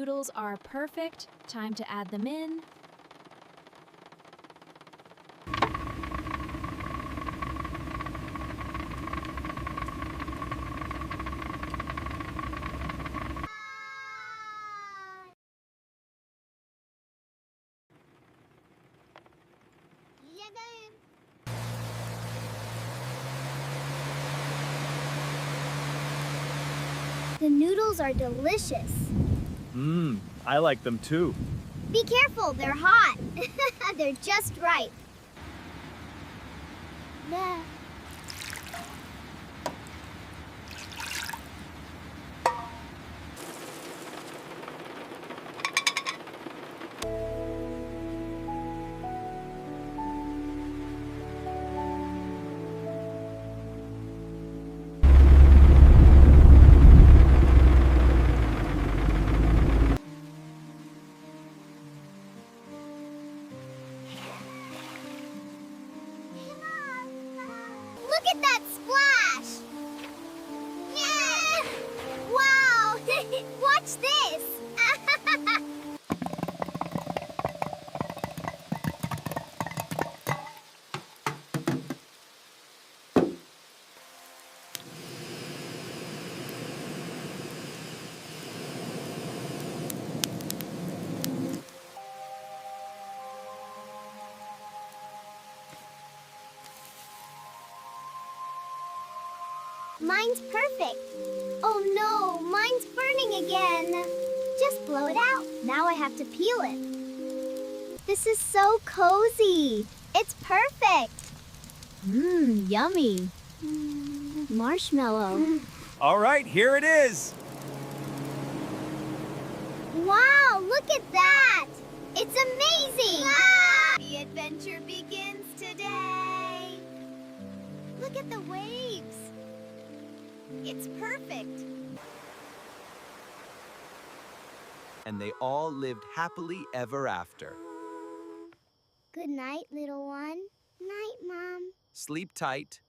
noodles are perfect. Time to add them in. The noodles are delicious. I like them too. Be careful, they're hot. They're just right. Nah. Look at that splash! Yeah! Wow! Watch this! Mine's perfect. Oh no, mine's burning again. Just blow it out. Now I have to peel it. This is so cozy. It's perfect. Yummy. Marshmallow. All right, here it is. Wow, look at that. It's amazing. The adventure begins today. Look at the waves. It's perfect. And they all lived happily ever after. Good night, little one. Night, Mom. Sleep tight.